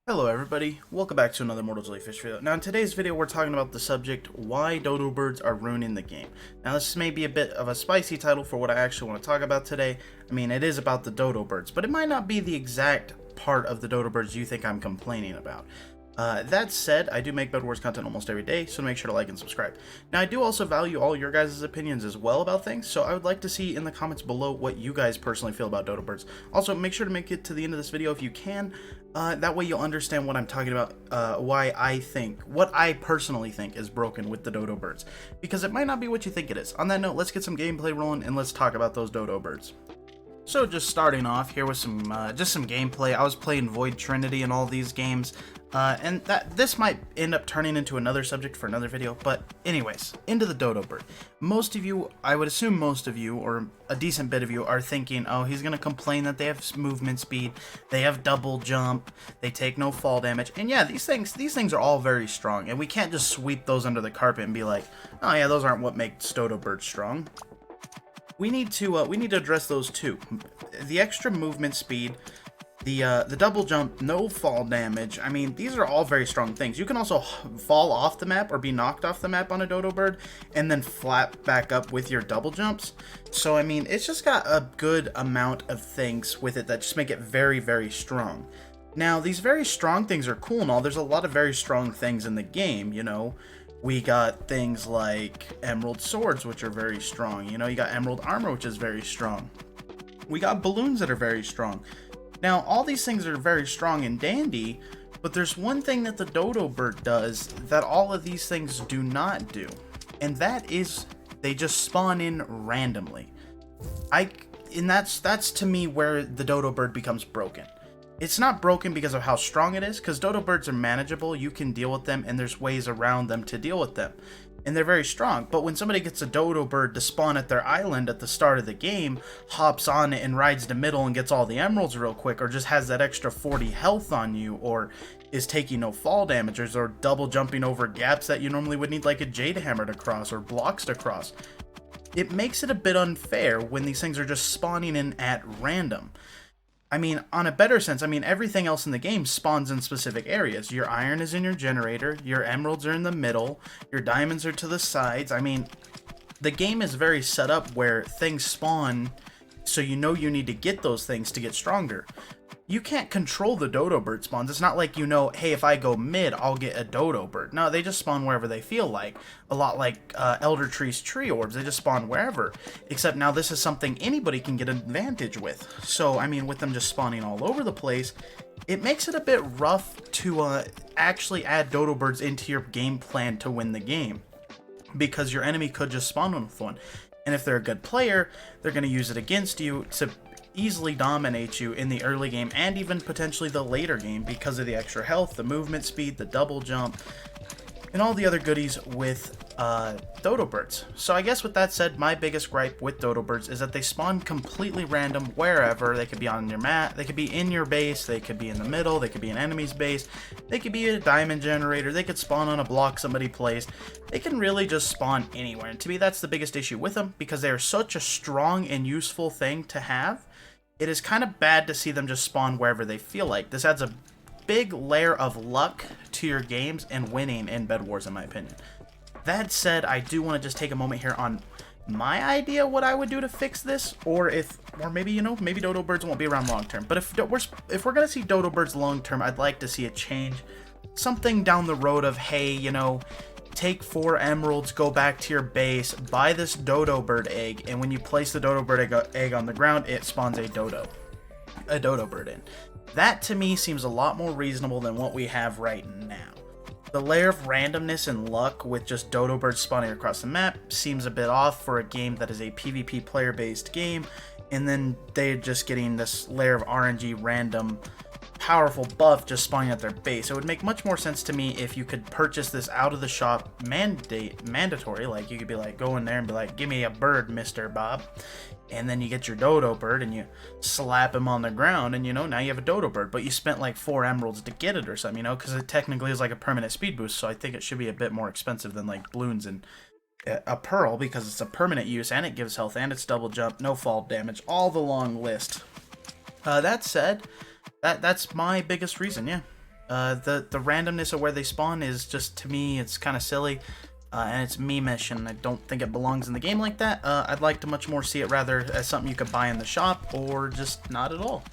Hello everybody, welcome back to another Mortal Jellyfish video. Now in today's video we're talking about the subject, why dodo birds are ruining the game. Now this may be a bit of a spicy title for what I actually want to talk about today. I mean, it is about the dodo birds, but it might not be the exact part of the dodo birds you think I'm complaining about. That said, I do make Bedwars content almost every day, so make sure to like and subscribe. Now, I do also value all your guys' opinions as well about things, so I would like to see in the comments below what you guys personally feel about dodo birds. Also, make sure to make it to the end of this video if you can. That way you'll understand what I'm talking about, what I personally think is broken with the dodo birds. Because it might not be what you think it is. On that note, let's get some gameplay rolling and let's talk about those dodo birds. So just starting off here with some gameplay. I was playing Void Trinity in all these games, and this might end up turning into another subject for another video, but anyways, into the dodo bird. Most of you, I would assume most of you, or a decent bit of you, are thinking, oh, he's gonna complain that they have movement speed, they have double jump, they take no fall damage, and yeah, these things are all very strong, and we can't just sweep those under the carpet and be like, oh yeah, those aren't what makes dodo birds strong. We need to address those too. The extra movement speed, the double jump, no fall damage. I mean, these are all very strong things. You can also fall off the map or be knocked off the map on a dodo bird and then flap back up with your double jumps. So I mean, it's just got a good amount of things with it that just make it very, very strong. Now, these very strong things are cool and all. There's a lot of very strong things in the game, you know. We got things like emerald swords, which are very strong. You know, you got emerald armor, which is very strong. We got balloons that are very strong. Now, all these things are very strong and dandy, but there's one thing that the dodo bird does that all of these things do not do, and that is they just spawn in randomly. And that's to me where the dodo bird becomes broken. It's not broken because of how strong it is, because dodo birds are manageable, you can deal with them, and there's ways around them to deal with them. And they're very strong, but when somebody gets a dodo bird to spawn at their island at the start of the game, hops on it and rides the middle and gets all the emeralds real quick, or just has that extra 40 health on you, or is taking no fall damages, or double jumping over gaps that you normally would need like a jade hammer to cross, or blocks to cross. It makes it a bit unfair when these things are just spawning in at random. I mean, on a better sense, I mean, everything else in the game spawns in specific areas. Your iron is in your generator, your emeralds are in the middle, your diamonds are to the sides. I mean, the game is very set up where things spawn, so you know you need to get those things to get stronger. You can't control the dodo bird spawns. It's not like, you know, hey, if I go mid, I'll get a dodo bird. No, they just spawn wherever they feel like. A lot like Elder Tree's tree orbs. They just spawn wherever. Except now this is something anybody can get an advantage with. So, I mean, with them just spawning all over the place, it makes it a bit rough to actually add dodo birds into your game plan to win the game. Because your enemy could just spawn with one. And if they're a good player, they're going to use it against you to easily dominate you in the early game and even potentially the later game because of the extra health, the movement speed, the double jump, and all the other goodies with dodo birds. So I guess with that said, my biggest gripe with dodo birds is that they spawn completely random wherever. They could be on your mat, they could be in your base, they could be in the middle, they could be an enemy's base, they could be a diamond generator, they could spawn on a block somebody placed. They can really just spawn anywhere, and to me that's the biggest issue with them because they are such a strong and useful thing to have. It is kind of bad to see them just spawn wherever they feel like. This adds a big layer of luck to your games and winning in Bedwars, in my opinion. That said, I do want to just take a moment here on my idea what I would do to fix this, or maybe, you know, maybe dodo birds won't be around long term. But if we're gonna see dodo birds long term, I'd like to see a change, something down the road of, hey, you know, take 4 emeralds, go back to your base, buy this dodo bird egg, and when you place the dodo bird egg on the ground, it spawns a dodo bird in. That to me seems a lot more reasonable than what we have right now. The layer of randomness and luck with just dodo birds spawning across the map seems a bit off for a game that is a PvP player-based game, and then they're just getting this layer of RNG random powerful buff just spawning at their base. It would make much more sense to me if you could purchase this out of the shop mandatory. Like, you could be like, go in there and be like, give me a bird, Mr. Bob. And then you get your dodo bird and you slap him on the ground and, you know, now you have a dodo bird. But you spent like 4 emeralds to get it or something, you know, because it technically is like a permanent speed boost. So I think it should be a bit more expensive than like balloons and a pearl, because it's a permanent use and it gives health and it's double jump, no fall damage, all the long list. That said, that's my biggest reason, yeah. The randomness of where they spawn is just, to me, it's kind of silly. And it's meme-ish, and I don't think it belongs in the game like that. I'd like to much more see it rather as something you could buy in the shop, or just not at all.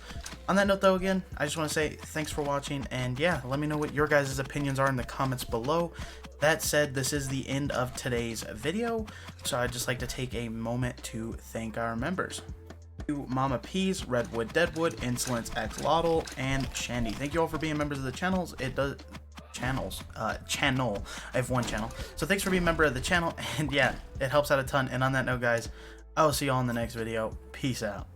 On that note, though, again, I just want to say thanks for watching, and yeah, let me know what your guys' opinions are in the comments below. That said, this is the end of today's video, so I'd just like to take a moment to thank our members. To Mama Peas, Redwood Deadwood, Insolence Axolotl, and Shandy. Thank you all for being members of the channels. Channel. I have one channel. So thanks for being a member of the channel, and yeah, it helps out a ton. And on that note, guys, I will see you all in the next video. Peace out.